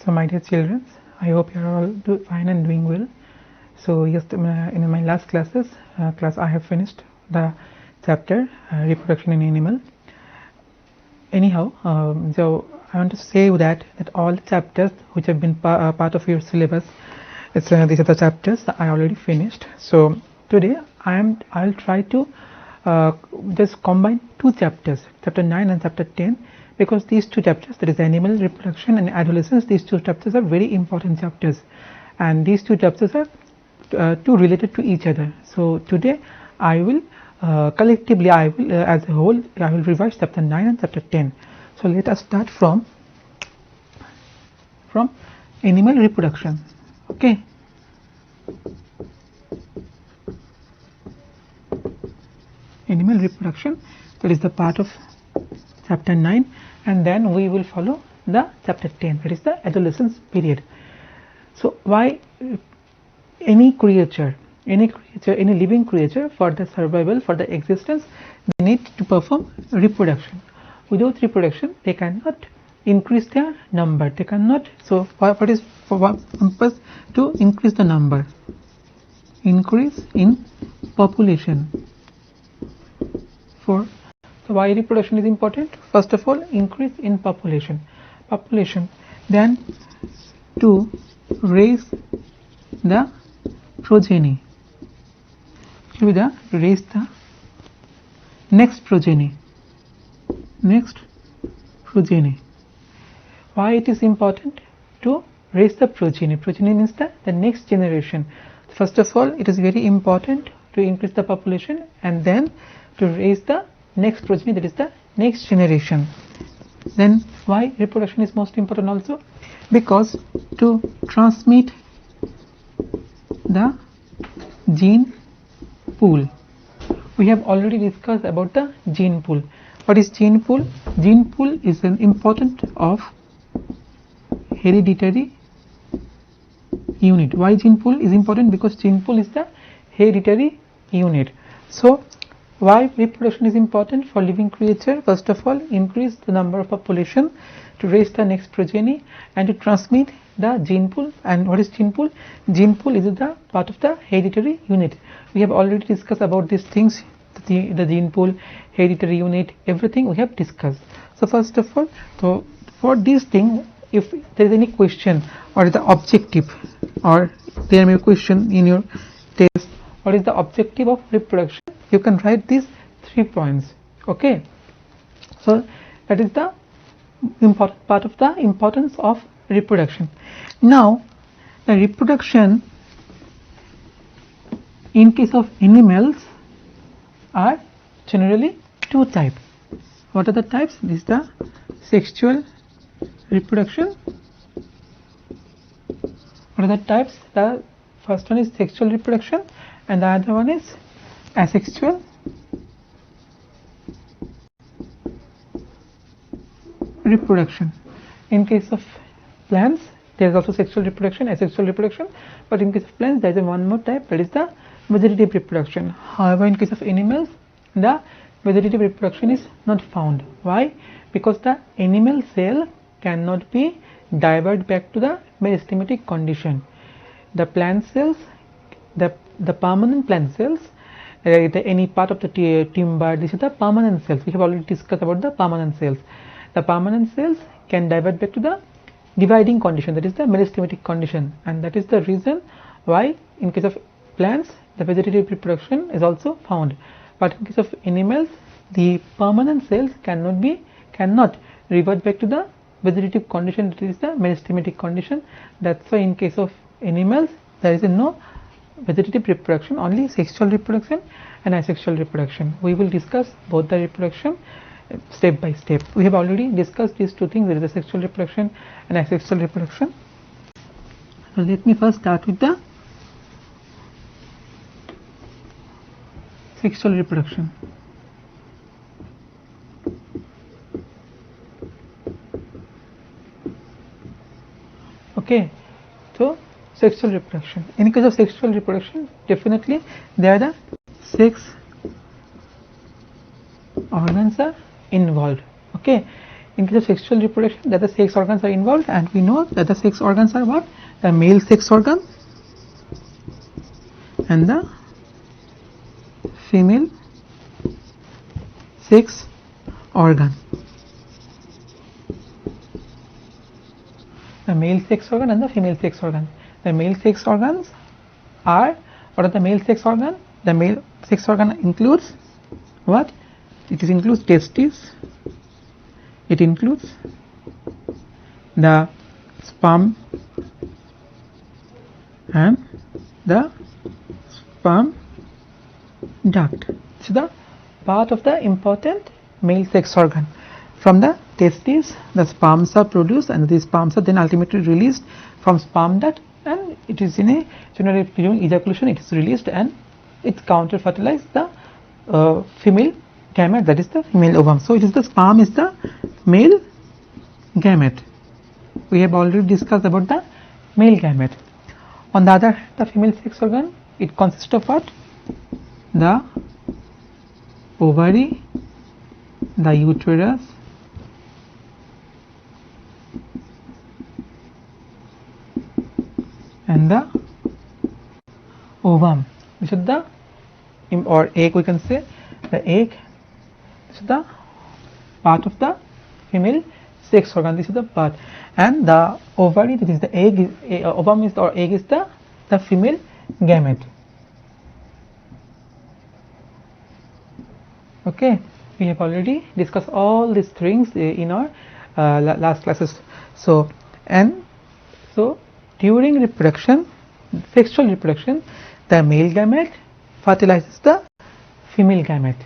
So my dear children, I hope you are all fine and doing well. So yes, in my last class I have finished the chapter reproduction in animal. Anyhow, so I want to say that all the chapters which have been part of your syllabus, these are the chapters that I already finished. So today I'll try to just combine two chapters, chapter 9 and chapter 10, because these two chapters, that is animal reproduction and adolescence, these two chapters are very important chapters, and these two chapters are too related to each other. So today I will collectively, I will as a whole, I will revise chapter 9 and chapter 10. So let us start from animal reproduction. Okay. Animal reproduction, that is the part of chapter 9, and then we will follow the chapter 10, that is the adolescence period. So why any creature, any living creature, for the survival, for the existence, they need to perform reproduction. Without reproduction they cannot increase their number, they cannot. So what is for what purpose? To increase the number, increase in population. So why reproduction is important? First of all, increase in population, then to raise the progeny, raise the next progeny. Why it is important to raise the progeny? Progeny means the next generation. First of all, it is very important to increase the population and then to raise the next progeny, that is the next generation. Then why reproduction is most important also? Because to transmit the gene pool. We have already discussed about the gene pool. What is gene pool? Gene pool is an important of hereditary unit. Why gene pool is important? Because gene pool is the hereditary unit. So why reproduction is important for living creature? First of all, increase the number of population, to raise the next progeny, and to transmit the gene pool. And what is gene pool? Gene pool is the part of the hereditary unit. We have already discussed about these things, the gene pool, hereditary unit, everything we have discussed. So first of all, so for this thing, if there is any question or the objective, or there may be a question in your test, what is the objective of reproduction, you can write these 3 points. Okay, so that is the important part of the importance of reproduction. Now the reproduction in case of animals are generally 2 types. What are the types? This is the sexual reproduction. What are the types? The first one is sexual reproduction and the other one is asexual reproduction. In case of plants, there is also sexual reproduction, asexual reproduction, but in case of plants there is one more type, that is the vegetative reproduction. However, in case of animals, the vegetative reproduction is not found. Why? Because the animal cell cannot be diverted back to the meristematic condition. The plant cells, the permanent plant cells, any part of the timber, this is the permanent cells. We have already discussed about the permanent cells. The permanent cells can divert back to the dividing condition, that is the meristematic condition, and that is the reason why in case of plants the vegetative reproduction is also found. But in case of animals, the permanent cells cannot revert back to the vegetative condition, that is the meristematic condition. That's why in case of animals there is no vegetative reproduction, only sexual reproduction and asexual reproduction. We will discuss both the reproduction step by step. We have already discussed these 2 things, there is a sexual reproduction and asexual reproduction. So let me first start with the sexual reproduction. Okay, so sexual reproduction. In case of sexual reproduction, definitely there are the sex organs are involved. Okay, In case of sexual reproduction, that the sex organs are involved, and we know that the sex organs are what? The male sex organ and the female sex organ. The male sex organ and the female sex organ. The male sex organs are, what are the male sex organ? The male sex organ includes what? It includes testes, it includes the sperm and the sperm duct. This is the part of the important male sex organ. From the testes, the sperms are produced, and these sperms are then ultimately released from sperm duct, and it is in a generally during ejaculation it is released, and it counter fertilizes the female gamete, that is the female ovum. So it is the sperm is the male gamete. We have already discussed about the male gamete. On the other hand, the female sex organ, it consists of what? The ovary, the uterus, and the ovum. This is the, or egg, we can say the egg. This is the part of the female sex organ. This is the part, and the ovary, this is the egg. Ovum is, or egg is the female gamete. Okay, we have already discussed all these things in our last classes. So during reproduction, sexual reproduction, the male gamete fertilizes the female gamete.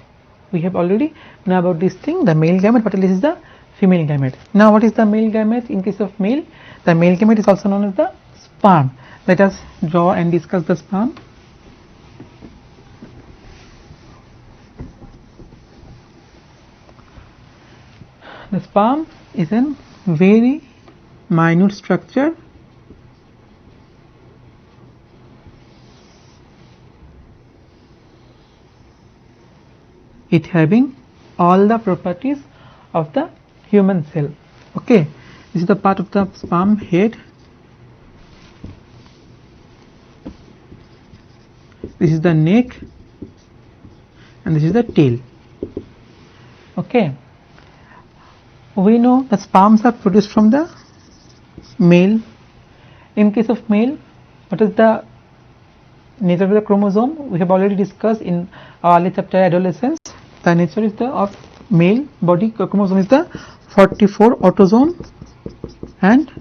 We have already know about this thing. The male gamete fertilizes the female gamete. Now, what is the male gamete? In case of male, the male gamete is also known as the sperm. Let us draw and discuss the sperm. The sperm is a very minute structure. It having all the properties of the human cell. Okay, this is the part of the sperm head. This is the neck, and this is the tail. Okay, we know the sperms are produced from the male. In case of male, what is the nature of the chromosome? We have already discussed in our early chapter, adolescence. The nature is the of male body chromosome is the 44 autosome and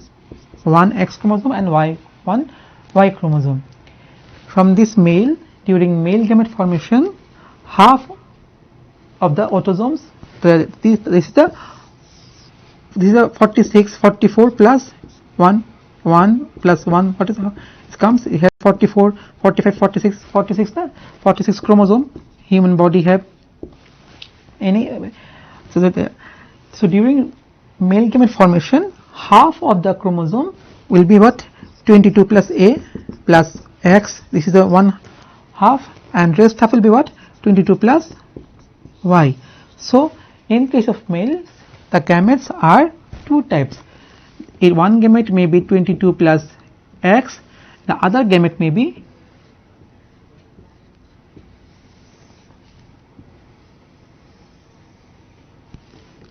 1 X chromosome and 1 Y chromosome. From this male, during male gamete formation, half of the autosomes, this is the 46, 44 plus 1 plus 1, what is it comes? You have 44, 45, 46, 46, the 46 chromosome. Human body have any, so during male gamete formation, half of the chromosome will be what? 22 plus A plus X. This is the one half, and rest half will be what? 22 plus Y. So in case of males, the gametes are two types. One gamete may be 22 plus X, the other gamete may be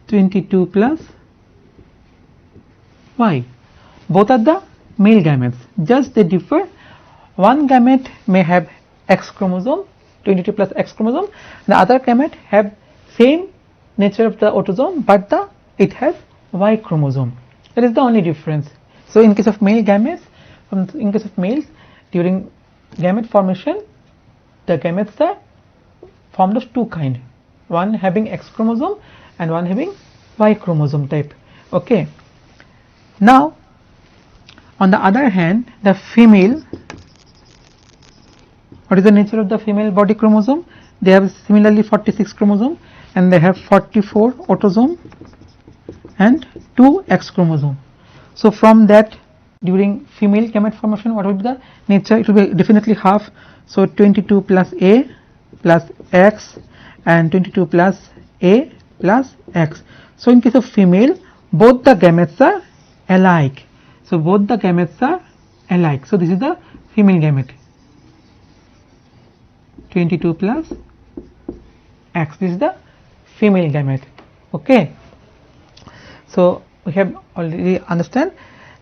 22 plus Y. Both are the male gametes, just they differ. One gamete may have X chromosome, 22 plus X chromosome, the other gamete have same nature of the autosome, but it has Y chromosome. That is the only difference. So in case of male gametes, in case of males, during gamete formation, the gametes are formed of two kinds, one having X chromosome and one having Y chromosome type. Okay. Now, on the other hand, the female, what is the nature of the female body chromosome? They have similarly 46 chromosome, and they have 44 autosome and 2 X chromosome. So from that, during female gamete formation, what will be the nature? It will be definitely half. So 22 plus A plus X and 22 plus A plus X. So in case of female, both the gametes are alike. So both the gametes are alike. So this is the female gamete, 22 plus X. This is the female gamete. Okay. So we have already understand.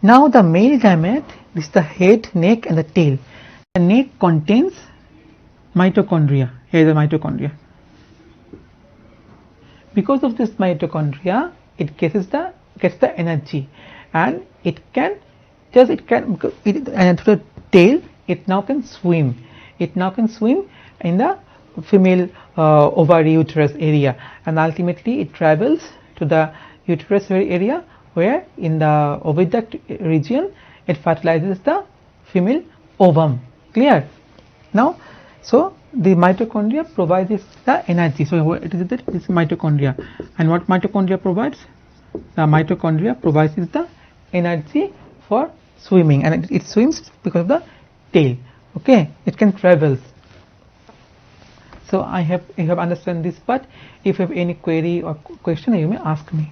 Now the male gamete, this is the head, neck and the tail. The neck contains mitochondria. Here is the mitochondria. Because of this mitochondria, it gets the energy, and it can through the tail it now can swim. It now can swim in the female ovary uterus area, and ultimately it travels to the uterus area, where in the oviduct region it fertilizes the female ovum. Clear? Now, so the mitochondria provides the energy. So what it is, that this mitochondria, and what mitochondria provides? The mitochondria provides the energy for swimming, and it swims because of the tail. Okay, it can travel. So you have understand this part. If you have any query or question, you may ask me.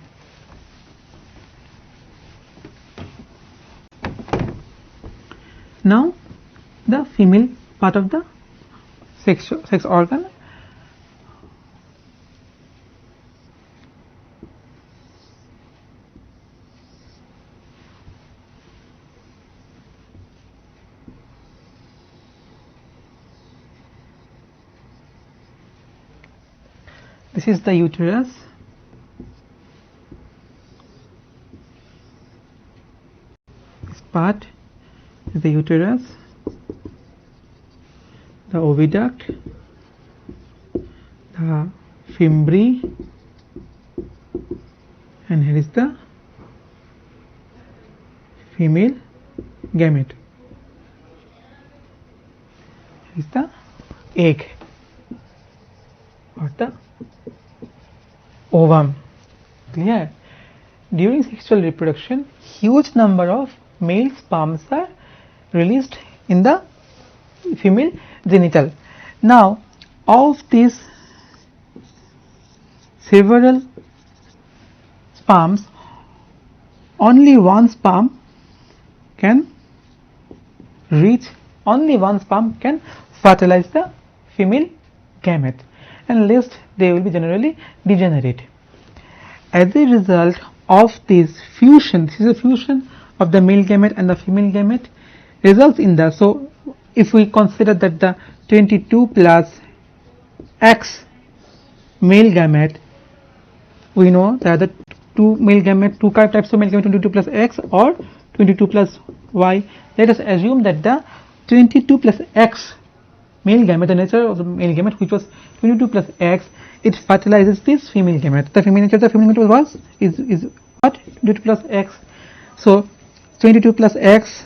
Now the female part of the sex organ. This is the uterus. This part is the uterus, the oviduct, the fimbriae, and here is the female gamete. Here is the egg or the ovum. Clear? During sexual reproduction, huge number of male sperms are released in the female genital. Now, of these several sperms, only one sperm can fertilize the female gamete, and rest they will be generally degenerate. As a result of this fusion, this is a fusion of the male gamete and the female gamete, results in the, so if we consider that the 22 plus X male gamete, we know that the two types of male gamete, 22 plus X or 22 plus Y. Let us assume that the 22 plus X male gamete, the nature of the male gamete, which was 22 plus X, it fertilizes this female gamete. The female nature of the female gamete is what? 22 plus X. So 22 plus X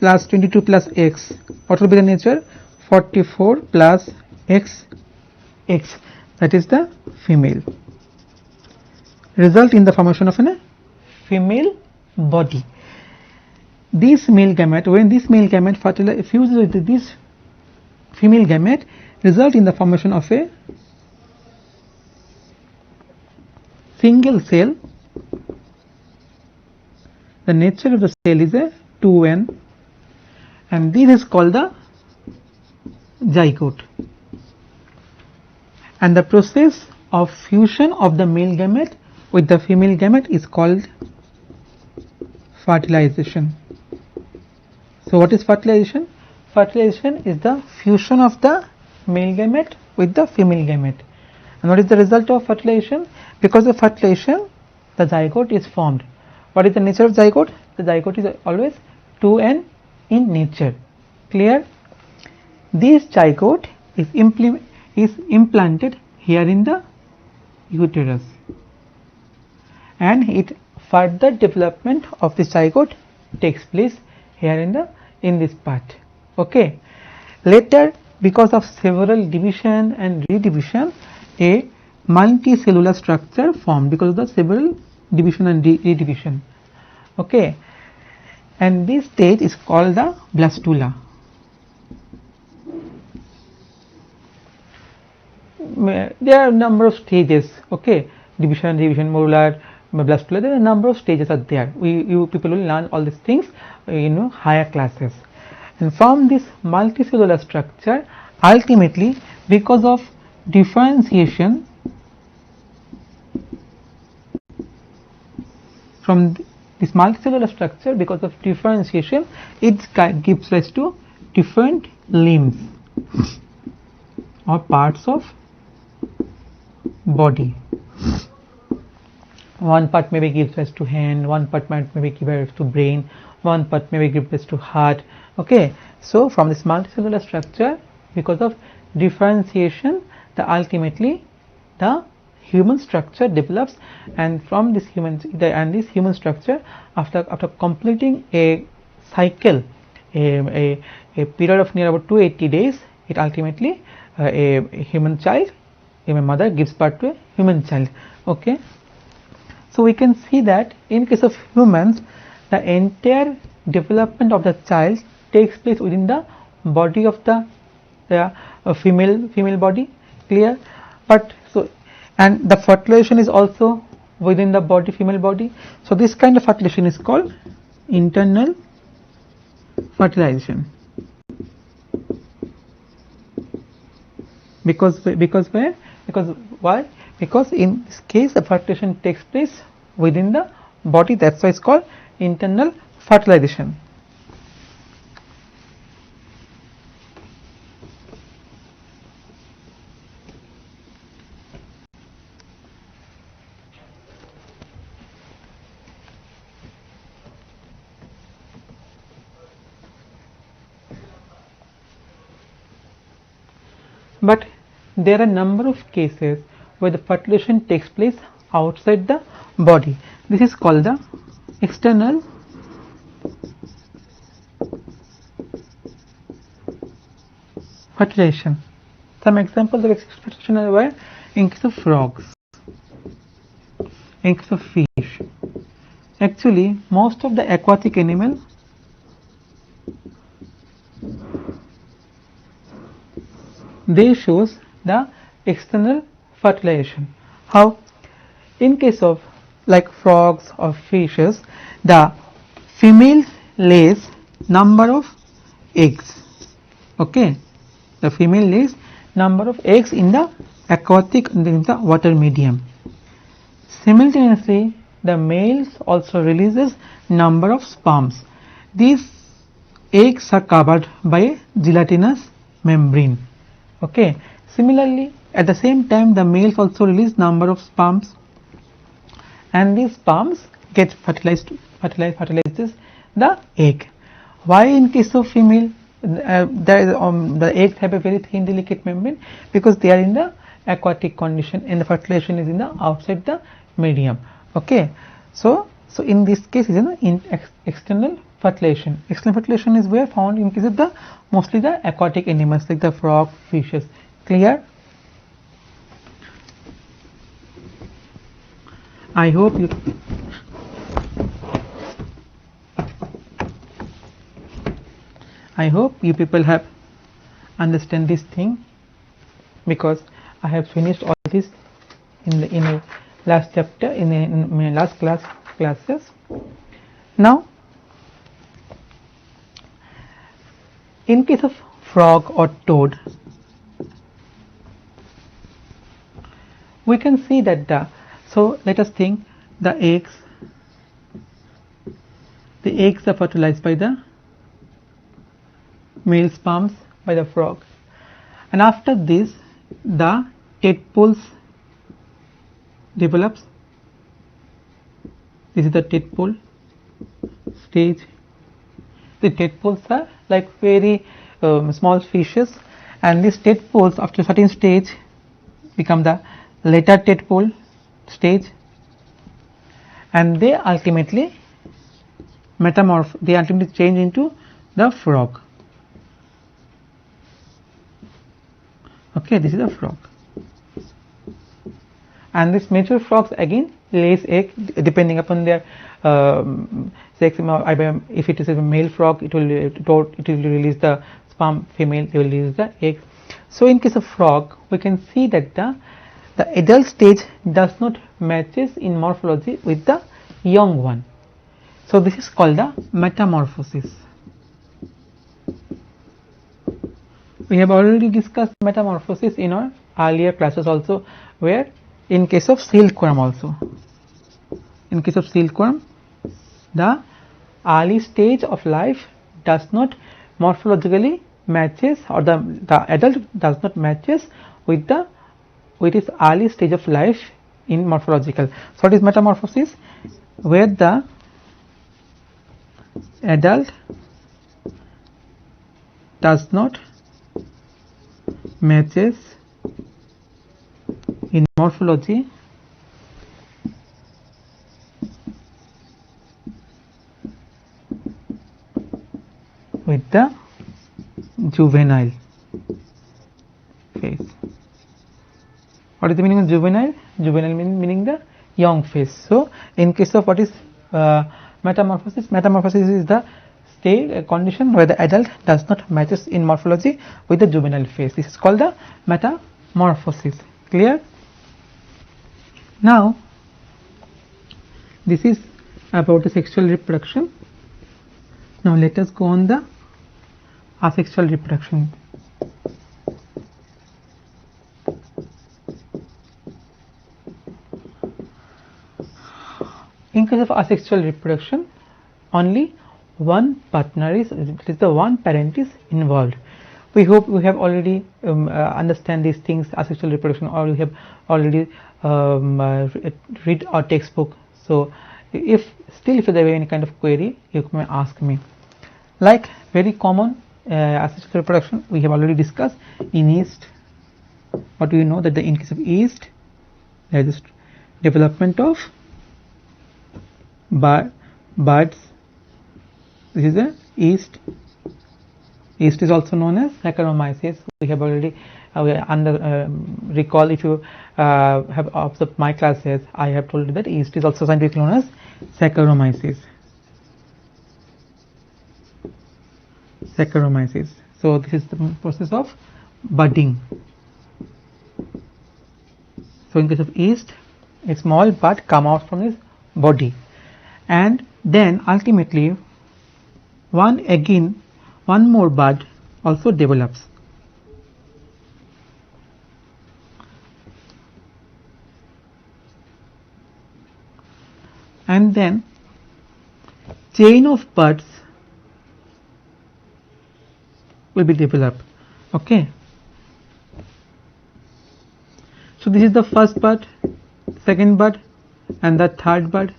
plus 22 plus X, what will be the nature? 44 plus X, that is the female. Result in the formation of a female body. This male gamete, when this male gamete fuses with this female gamete, result in the formation of a single cell. The nature of the cell is a 2n, and this is called the zygote. And the process of fusion of the male gamete with the female gamete is called fertilization. So what is fertilization? Fertilization is the fusion of the male gamete with the female gamete. And what is the result of fertilization? Because of fertilization, the zygote is formed. What is the nature of zygote? The zygote is always 2n in nature. Clear? This zygote is implanted here in the uterus, and it further development of the zygote takes place here in this part. Okay. Later, because of several division and redivision, a multicellular structure formed because of the several division and redivision. Okay, and this stage is called the blastula. There are a number of stages. Okay, division, molar, blood flow. There are a number of stages are there. You people will learn all these things in higher classes. And from this multicellular structure, ultimately, because of differentiation, from this multicellular structure, because of differentiation, it gives rise to different limbs or parts of body. One part maybe gives rise to hand, one part might maybe give rise to brain, one part maybe gives rise to heart. Okay, so from this multicellular structure, because of differentiation, ultimately the human structure develops, and from this human structure, after completing a cycle, a period of near about 280 days, it ultimately a human child, a mother gives birth to a human child. Okay, so we can see that in case of humans, the entire development of the child takes place within the body of the female body. Clear? But so, and the fertilization is also within the body, female body. So this kind of fertilization is called internal fertilization. Because why? Because in this case the fertilization takes place within the body, that's why it's called internal fertilization. But there are a number of cases where the fertilization takes place outside the body. This is called the external fertilization. Some examples of external fertilization are where in case of frogs, in case of fish. Actually, most of the aquatic animals they shows the external fertilization. How? In case of like frogs or fishes, the female lays number of eggs. Okay, the female lays number of eggs in the aquatic, in the water medium. Simultaneously, the males also releases number of sperms. These eggs are covered by a gelatinous membrane. Okay, similarly at the same time the males also release number of sperms, and these sperms get fertilizes the egg. Why in case of female the eggs have a very thin delicate membrane? Because they are in the aquatic condition and the fertilization is in the outside the medium. Okay, so in this case is in external fertilization. External fertilization is where found in case of the mostly the aquatic animals like the frog, fishes. Clear? I hope you people have understand this thing, because I have finished all this in a last chapter in my last classes. Now in case of frog or toad, we can see that so let us think the eggs are fertilized by the male sperms by the frog, and after this the tadpoles develops. This is the tadpole stage. The tadpoles are like very small fishes, and these tadpoles after a certain stage become the later tadpole stage, and they ultimately change into the frog. Okay, this is a frog, and these mature frogs again lays egg depending upon their sex. If it is a male frog, it will release the sperm. Female, they will release the egg. So in case of frog, we can see that the adult stage does not matches in morphology with the young one. So this is called the metamorphosis. We have already discussed metamorphosis in our earlier classes also, where in case of silkworm also. In case of silkworm, the early stage of life does not morphologically matches, or the adult does not matches with its early stage of life in morphological. So it is metamorphosis, where the adult does not matches in morphology with the juvenile phase. What is the meaning of juvenile? Juvenile meaning the young phase. So in case of what is metamorphosis, metamorphosis is the state condition where the adult does not matches in morphology with the juvenile phase. This is called the metamorphosis. Clear? Now this is about the sexual reproduction. Now let us go on the asexual reproduction. In case of asexual reproduction, only one partner is, that is the one parent is involved. We hope we have already understand these things, asexual reproduction, or we have already read our textbook. So if there is any kind of query, you may ask me. Like very common asexual reproduction, we have already discussed in yeast. What do you know that in case of yeast, there is development of buds. This is a yeast. Yeast is also known as Saccharomyces. We have already recall, if you have observed my classes, I have told you that yeast is also scientifically known as Saccharomyces. Saccharomyces. So this is the process of budding. So in case of yeast, a small bud come out from his body, and then ultimately one more bud also develops. And then chain of buds will be developed. Okay. So this is the first bud, second bud, and the third bud.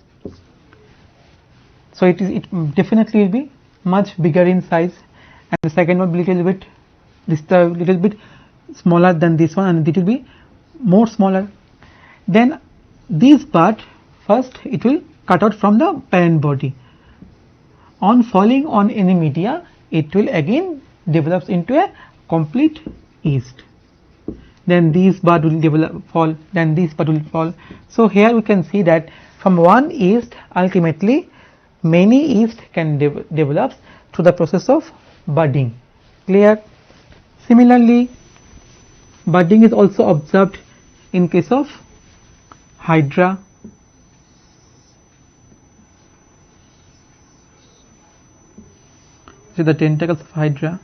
So it definitely will be much bigger in size, and the second one will be little bit smaller than this one, and it will be more smaller. Then this bud, first it will cut out from the parent body. On falling on any media, it will again develops into a complete yeast. Then these bud will fall, then this bud will fall. So here we can see that from one yeast, ultimately many yeast can develop through the process of budding. Clear? Similarly, budding is also observed in case of hydra. See the tentacles of hydra.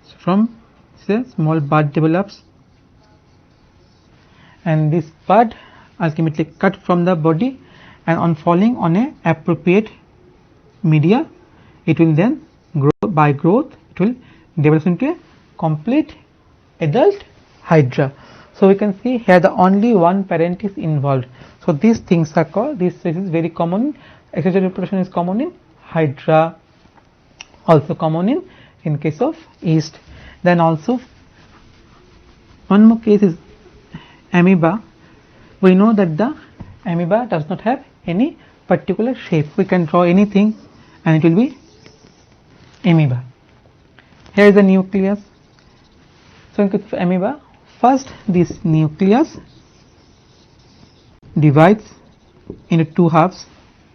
So from say small bud develops, and this bud ultimately cut from the body, and on falling on a appropriate media, it will then grow. By growth, it will develop into a complete adult hydra. So we can see here the only one parent is involved. So these things are called, this is very common. Asexual reproduction is common in hydra, also common in case of yeast. Then also one more case is amoeba. We know that the amoeba does not have any particular shape. We can draw anything and it will be amoeba. Here is the nucleus. So in case of amoeba, first this nucleus divides into two halves.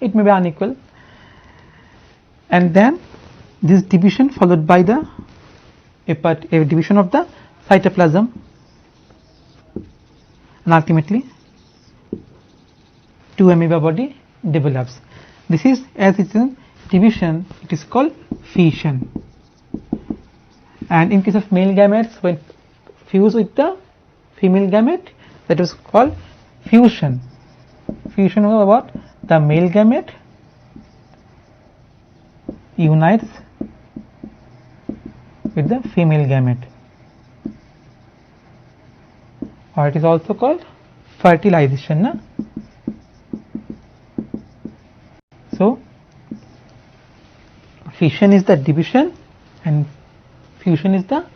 It may be unequal, and then this division followed by the a division of the cytoplasm, and ultimately 2 amoeba body develops. This is, as it is in division, it is called fission. And in case of male gametes, when fuse with the female gamete, that is called fusion. Fusion is what? The male gamete unites with the female gamete, or it is also called fertilization. Na? So fission is the division and fusion is the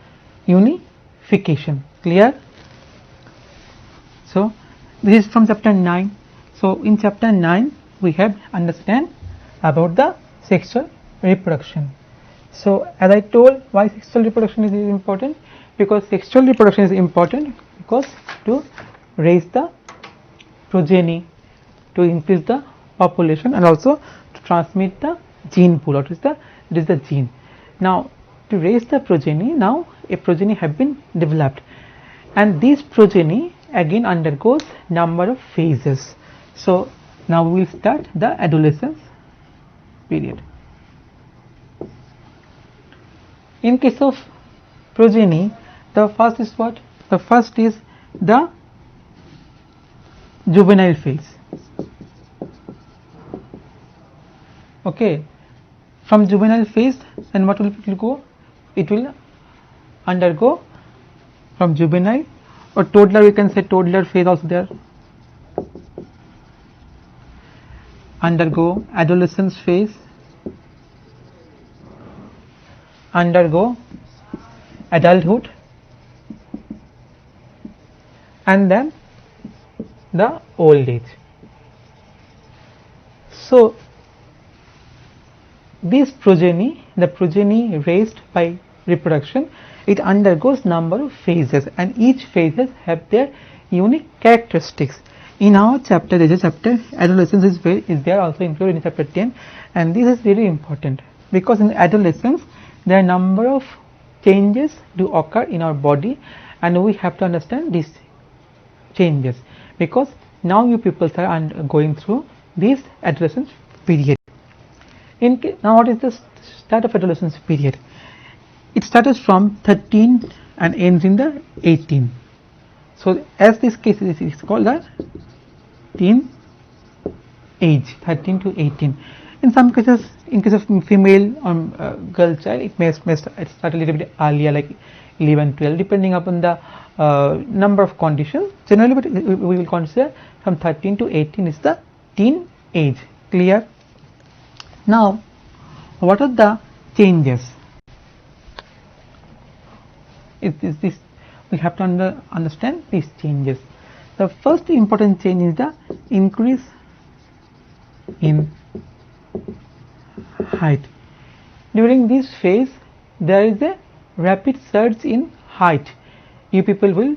unification. Clear? So this is from chapter 9. So in chapter 9 we have understand about the sexual reproduction. So as I told, why sexual reproduction is important? Because sexual reproduction is important because to raise the progeny, to increase the population, and also to transmit the gene pool. What is the, it is the gene. Now to raise the progeny, now a progeny have been developed, and this progeny again undergoes number of phases. So now we will start the adolescence period. In case of progeny, the first is what? The first is the juvenile phase. Okay, from juvenile phase, then what will it will go? It will undergo from juvenile or toddler, we can say toddler phase also there. Undergo adolescence phase, undergo adulthood, and then the old age. So this progeny, the progeny raised by reproduction, it undergoes number of phases, and each phases have their unique characteristics. In our chapter, there is a chapter adolescence is there also included in chapter 10, and this is very important because in adolescence there are number of changes do occur in our body, and we have to understand these changes because now you people are going through this adolescence period. Now what is the start of adolescence period? It starts from 13 and ends in the 18. So as this case is called the teen age, 13 to 18. In some cases, in case of female or girl child, it may start a little bit earlier, like 11, 12, depending upon the number of conditions. Generally, but we will consider from 13 to 18 is the teen age. Clear? Now, what are the changes? This we have to understand these changes. The first important change is the increase in height. During this phase, there is a rapid surge in height. You people will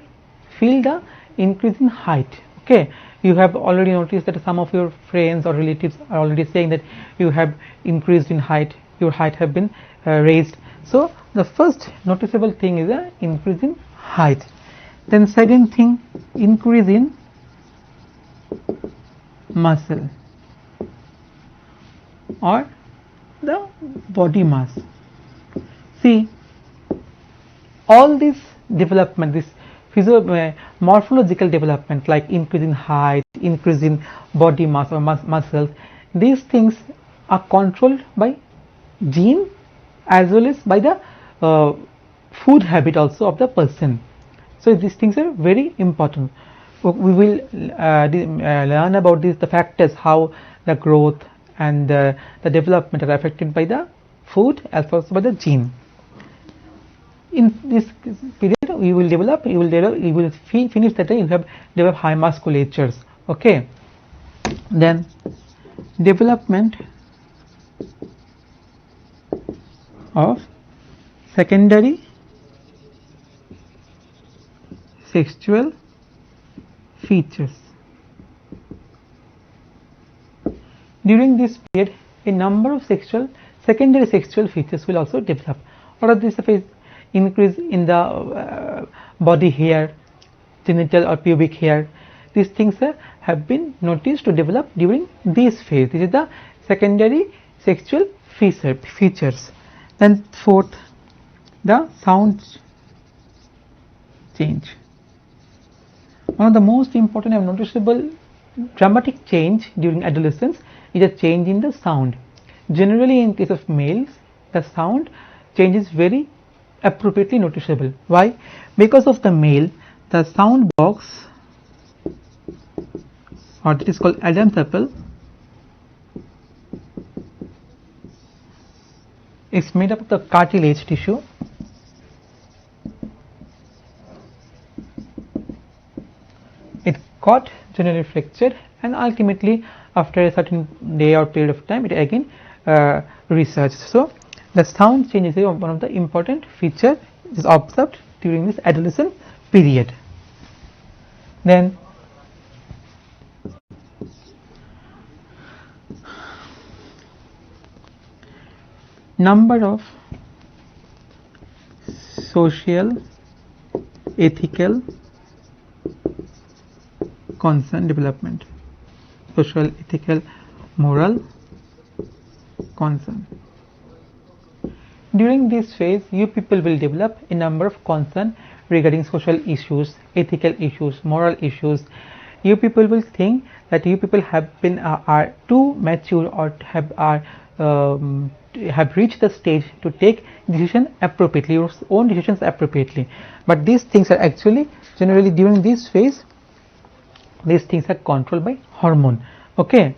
feel the increase in height. Okay, you have already noticed that some of your friends or relatives are already saying that you have increased in height, your height have been raised. So the first noticeable thing is the increase in height. Then second thing, increase in muscle or the body mass. See, all this development, this morphological development like increase in height, increase in body mass or muscles, these things are controlled by gene as well as by the food habit also of the person. So these things are very important. We will learn about the factors, how the growth and the development are affected by the food as well as by the gene. In this period, you will finish that you have develop high musculatures. Okay. Then development of secondary sexual features. During this period, a number of secondary sexual features will also develop. What are these? increase in the body hair, genital or pubic hair. These things have been noticed to develop during this phase. This is the secondary sexual features. Then fourth, the sound change. One of the most important and noticeable dramatic change during adolescence is a change in the sound. Generally, in case of males, the sound change is very appropriately noticeable. Why? Because of the male, the sound box, or that is called Adam's apple, is made up of the cartilage tissue. It got generally fractured, and ultimately after a certain day or period of time it again researched. So the sound change is one of the important features is observed during this adolescent period. Then number of social, ethical concern development. Social, ethical, moral concern. During this phase, you people will develop a number of concern regarding social issues, ethical issues, moral issues. You people will think that you people have been are too mature or have reached the stage to take decision appropriately, your own decisions appropriately. But these things are actually generally during this phase, these things are controlled by hormone. Okay.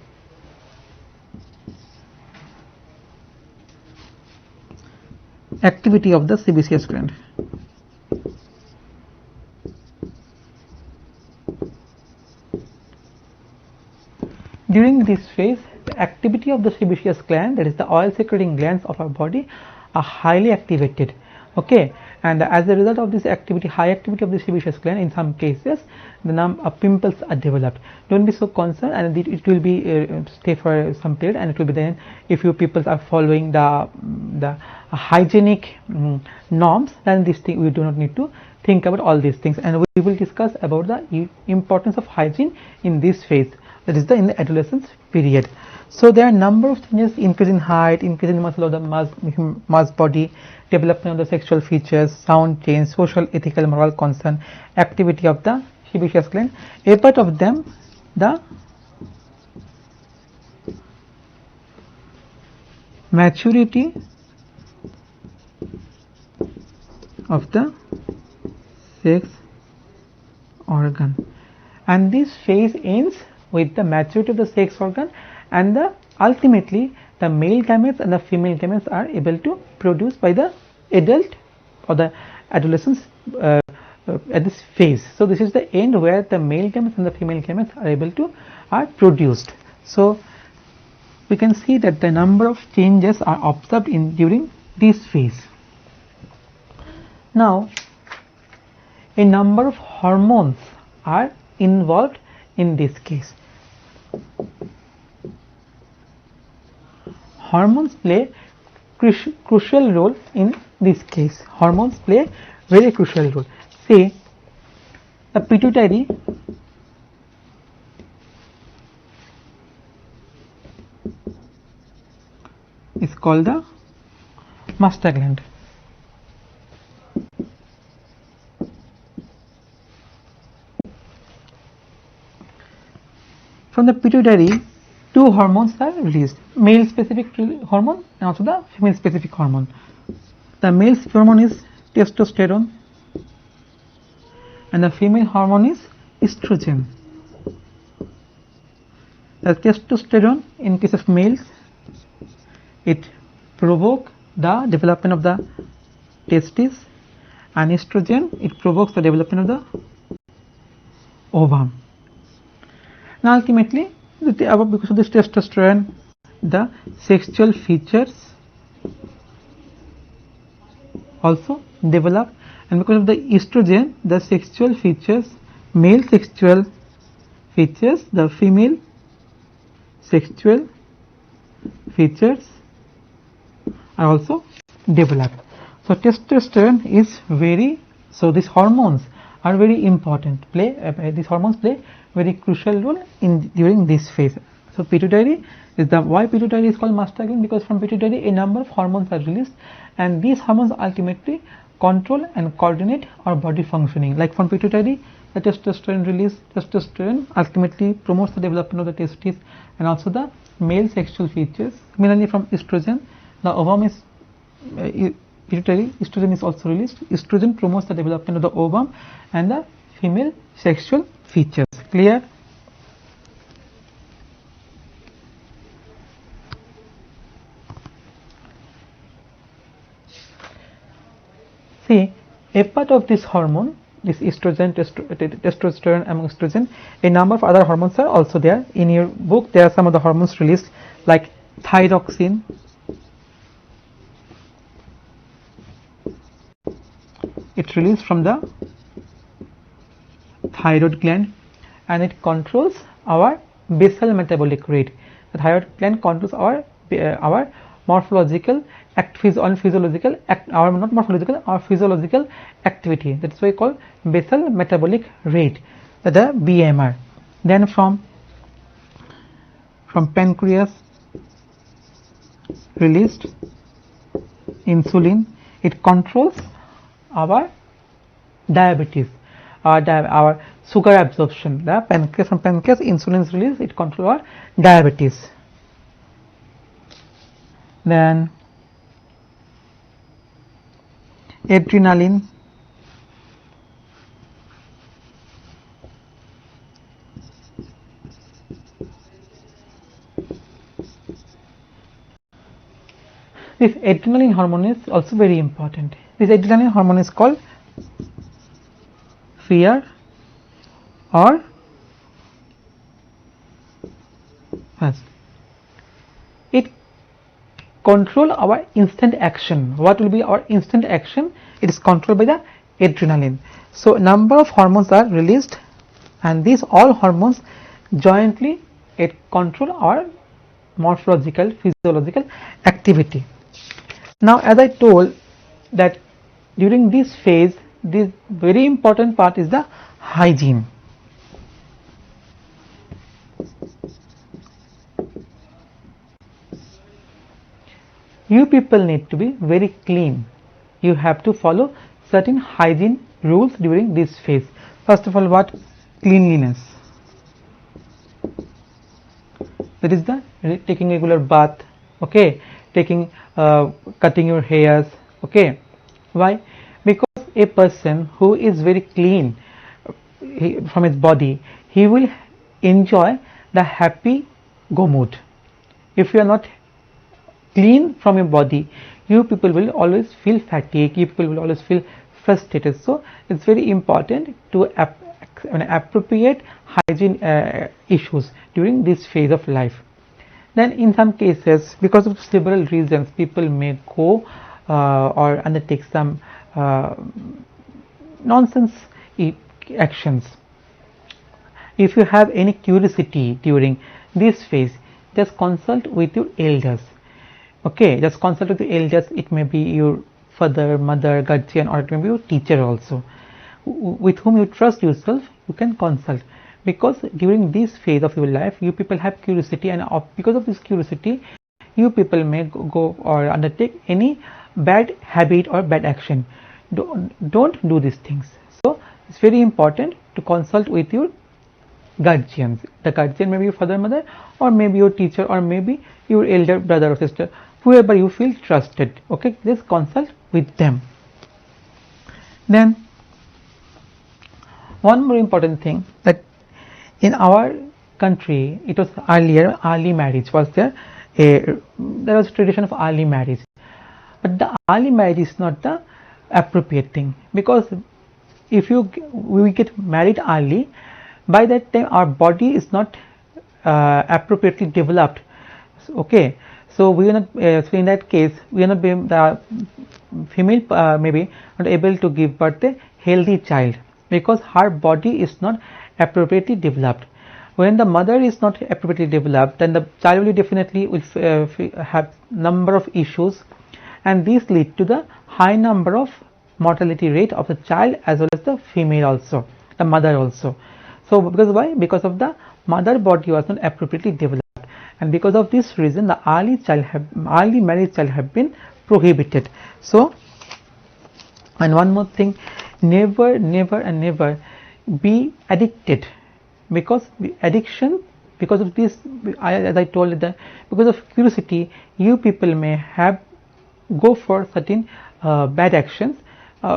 Activity of the sebaceous gland. During this phase, the activity of the sebaceous gland, that is the oil secreting glands of our body, are highly activated. Okay, and as a result of this activity, high activity of the sebaceous gland, in some cases the pimples are developed. Don't be so concerned, and it will be stay for some period, and it will be then if you people are following the hygienic norms, then this thing we do not need to think about all these things, and we will discuss about the importance of hygiene in this phase, that is in the adolescence period. So there are a number of changes: increase in height, increase in muscle of the mass body, development of the sexual features, sound change, social, ethical, moral concern, activity of the sebaceous gland. A part of them, the maturity of the sex organ, and this phase ends with the maturity of the sex organ, and ultimately the male gametes and the female gametes are able to produce by the adult or the adolescence at this phase. So this is the end where the male gametes and the female gametes are produced. So we can see that the number of changes are observed during this phase. Now a number of hormones are involved in this case. Hormones play crucial role in this case. Hormones play very crucial role. Say the pituitary is called the master gland. From the pituitary, two hormones are released: male specific hormone and also the female specific hormone. The male hormone is testosterone and the female hormone is estrogen. The testosterone, in case of males, it provokes the development of the testes, and estrogen, it provokes the development of the ovum. Now ultimately, because of this testosterone, the sexual features also develop, and because of the estrogen, the sexual features, male sexual features, the female sexual features are also developed. So testosterone is very, so these hormones are very important, these hormones play very crucial role in during this phase. So pituitary is the, why pituitary is called master gland, because from pituitary a number of hormones are released, and these hormones ultimately control and coordinate our body functioning. Like from pituitary, the testosterone release, testosterone ultimately promotes the development of the testes and also the male sexual features. Similarly from estrogen, the ovum is pituitary, estrogen is also released. Estrogen promotes the development of the ovum and the female sexual features. Clear? See, a part of this hormone, this estrogen, testosterone among estrogen, a number of other hormones are also there. In your book, there are some of the hormones released like thyroxine, it's released from the thyroid gland and it controls our basal metabolic rate. The thyroid gland controls our morphological our physiological activity. That's why we call basal metabolic rate, the BMR. Then from pancreas released insulin, it controls our diabetes, our sugar absorption. The pancreas, from pancreas insulin is released, it controls our diabetes. Then adrenaline, this adrenaline hormone is also very important. This adrenaline hormone is called fear or it control our instant action. What will be our instant action? It is controlled by the adrenaline. So number of hormones are released and these all hormones jointly control our morphological physiological activity. Now as I told that during this phase, this very important part is the hygiene. You people need to be very clean. You have to follow certain hygiene rules during this phase. First of all, what? Cleanliness. That is the taking regular bath, okay, cutting your hairs, okay. Why? Because a person who is very clean from his body, he will enjoy the happy go mood. If you are not clean from your body, you people will always feel fatigue, you people will always feel frustrated. So it's very important to appropriate hygiene issues during this phase of life. Then in some cases, because of several reasons, people may go or undertake some nonsense actions. If you have any curiosity during this phase, just consult with your elders. Okay, just consult with the elders. It may be your father, mother, guardian, or it may be your teacher also, with whom you trust yourself. You can consult, because during this phase of your life, you people have curiosity, and because of this curiosity, you people may go or undertake any bad habit or bad action. Don't do these things. So it's very important to consult with your guardians. The guardian may be your father, mother, or maybe your teacher, or maybe your elder brother or sister, whoever you feel trusted. Okay, just consult with them. Then one more important thing, that in our country, it was earlier early marriage was there. There was a tradition of early marriage, but the early marriage is not the appropriate thing, because if we get married early, by that time our body is not appropriately developed. Okay, so we are not so in that case we are not the female maybe not able to give birth a healthy child, because her body is not appropriately developed. When the mother is not appropriately developed, then the child will definitely have number of issues, and these lead to the high number of mortality rate of the child as well as the female also, the mother also. So because why? Because of the mother body was not appropriately developed, and because of this reason the early marriage child have been prohibited. So, and one more thing, never and never be addicted, because addiction, because of this, as I told that because of curiosity you people may have go for certain bad actions,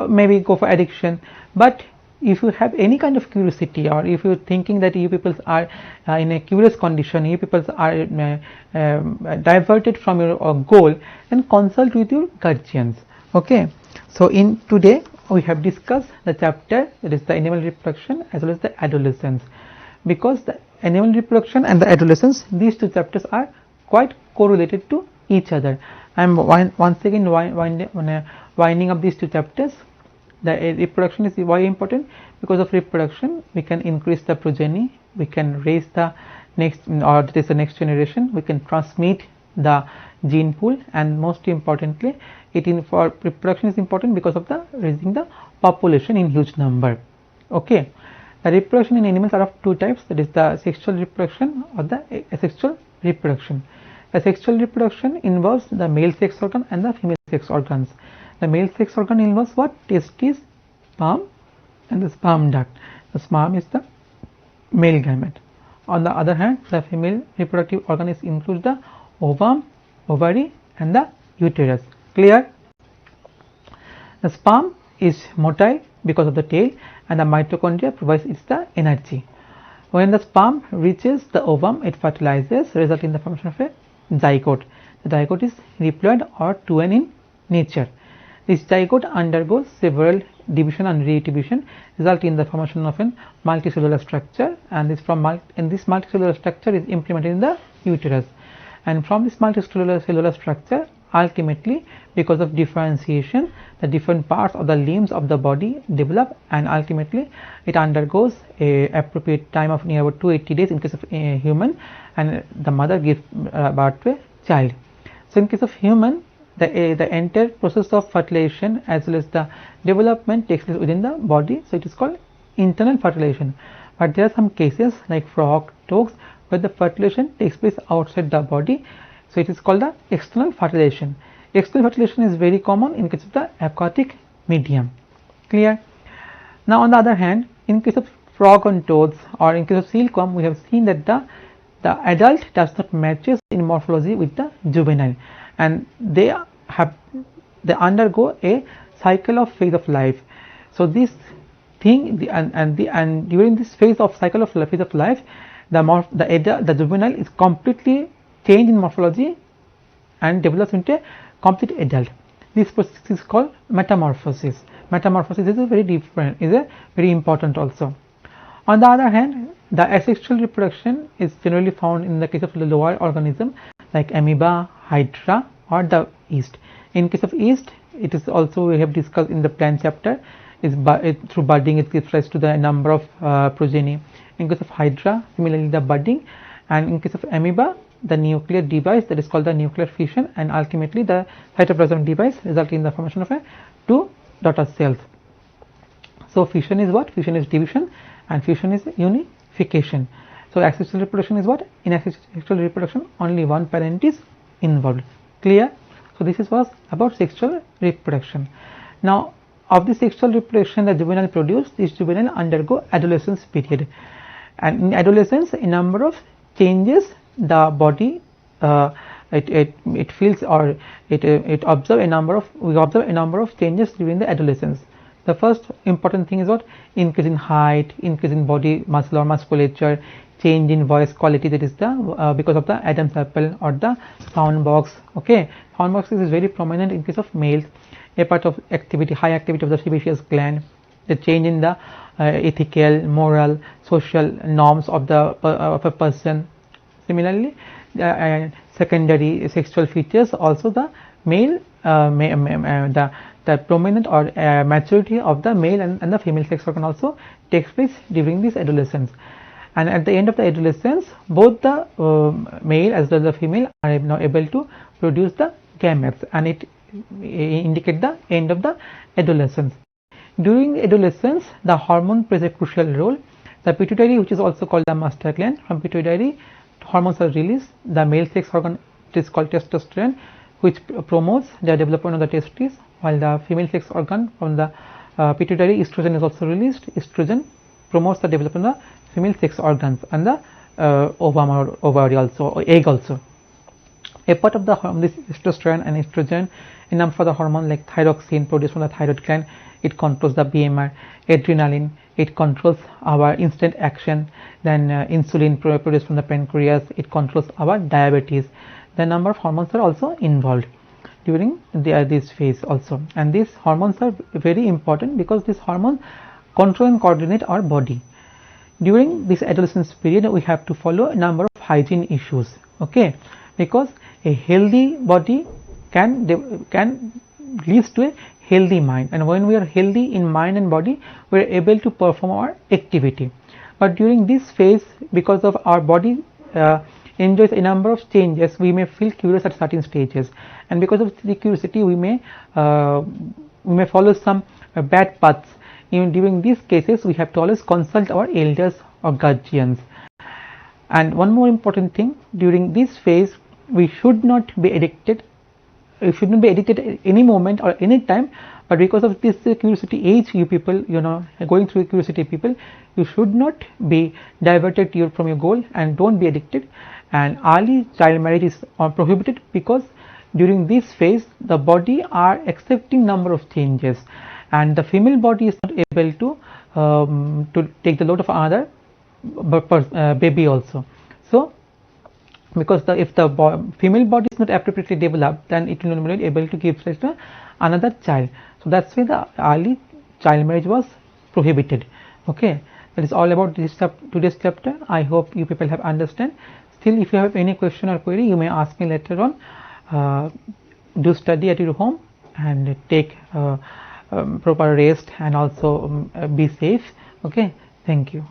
maybe go for addiction. But if you have any kind of curiosity, or if you're thinking that you people are in a curious condition, you people are diverted from your goal, then consult with your guardians. Okay, so in today we have discussed the chapter that is the animal reproduction as well as the adolescence, because the animal reproduction and the adolescence, these two chapters are quite correlated to each other. I am once again winding up these two chapters. The reproduction is why important, because of reproduction we can increase the progeny, we can raise the next, or that is the next generation, we can transmit the gene pool, and most importantly for reproduction is important because of the raising the population in huge number. Okay, the reproduction in animals are of two types, that is the sexual reproduction or the asexual reproduction. The sexual reproduction involves the male sex organ and the female sex organs. The male sex organ involves what? Testis, sperm and the sperm duct. The sperm is the male gamete. On the other hand, the female reproductive organ includes the ovum, ovary and the uterus. Clear? The sperm is motile because of the tail, and the mitochondria provides its the energy. When the sperm reaches the ovum, it fertilizes, resulting in the formation of a zygote. The zygote is diploid or 2N in nature. This zygote undergoes several division and redivision, resulting in the formation of a multicellular structure, and this multicellular structure is implemented in the uterus. And from this multicellular structure, ultimately because of differentiation, the different parts of the limbs of the body develop, and ultimately it undergoes a appropriate time of near about 280 days in case of a human, and the mother gives birth to a child. So in case of human, the entire process of fertilization as well as the development takes place within the body, so it is called internal fertilization. But there are some cases like frog, toads, where the fertilization takes place outside the body, so it is called the external fertilization. External fertilization is very common in case of the aquatic medium. Clear? Now on the other hand, in case of frog and toads, or in case of silkworm, we have seen that the adult does not matches in morphology with the juvenile, and they undergo a cycle of phase of life. So this thing, and during this phase of life, the juvenile is completely changed in morphology and develops into a complete adult. This process is called metamorphosis. Metamorphosis is very important also. On the other hand, the asexual reproduction is generally found in the case of the lower organism like amoeba, hydra or the yeast. In case of yeast, it is also, we have discussed in the plant chapter, through budding it gives rise to the number of progeny. In case of hydra, similarly the budding, and in case of amoeba, the nuclear device, that is called the nuclear fission, and ultimately the cytoplasm device resulting in the formation of two daughter cells. So fission is what? Fission is division, and fusion is unification. So asexual reproduction is what? In asexual reproduction, only one parent is involved. Clear? So this was about sexual reproduction. Now of the sexual reproduction the juvenile produce, this juvenile undergo adolescence period, and in adolescence a number of changes the body it feels, or we observe a number of changes during the adolescence. The first important thing is what? Increase in height, increase in body muscle or musculature, change in voice quality, that is the because of the Adam's apple or the sound box. Okay, sound box is very prominent in case of males, a part of high activity of the sebaceous gland, the change in the ethical, moral, social norms of a person. Similarly, secondary sexual features, also the male the prominent or maturity of the male and the female sex organ also takes place during this adolescence. And at the end of the adolescence, both the male as well as the female are now able to produce the gametes, and it indicate the end of the adolescence. During adolescence, the hormone plays a crucial role. The pituitary, which is also called the master gland, from pituitary hormones are released. The male sex organ, it is called testosterone, which promotes the development of the testes, while the female sex organ from the pituitary, estrogen is also released. Estrogen promotes the development of the female sex organs and the ovum or ovary also, or egg also. A part of the this testosterone and estrogen, a number of the hormone like thyroxine produced from the thyroid gland, it controls the BMR. Adrenaline, it controls our instant action. Then insulin produced from the pancreas, it controls our diabetes. The number of hormones are also involved during this phase also, and these hormones are very important because these hormones control and coordinate our body. During this adolescence period, we have to follow a number of hygiene issues, okay, because a healthy body can leads to a healthy mind, and when we are healthy in mind and body, we are able to perform our activity. But during this phase, because of our body enjoys a number of changes, we may feel curious at certain stages, and because of the curiosity, we may follow some bad paths. Even during these cases, we have to always consult our elders or guardians. And one more important thing, during this phase, we should not be addicted. We should not be addicted at any moment or any time. But because of this curiosity age, you people, going through curiosity people, you should not be diverted from your goal, and don't be addicted. And early child marriage is prohibited because during this phase, the body are accepting number of changes, and the female body is not able to take the load of another baby also. So because if the female body is not appropriately developed, then it will not be able to give rise to another child. So that's why the early child marriage was prohibited. Okay, that is all about this today's chapter. I hope you people have understand. Still, if you have any question or query, you may ask me later on. Do study at your home and take proper rest, and also be safe. Okay, thank you.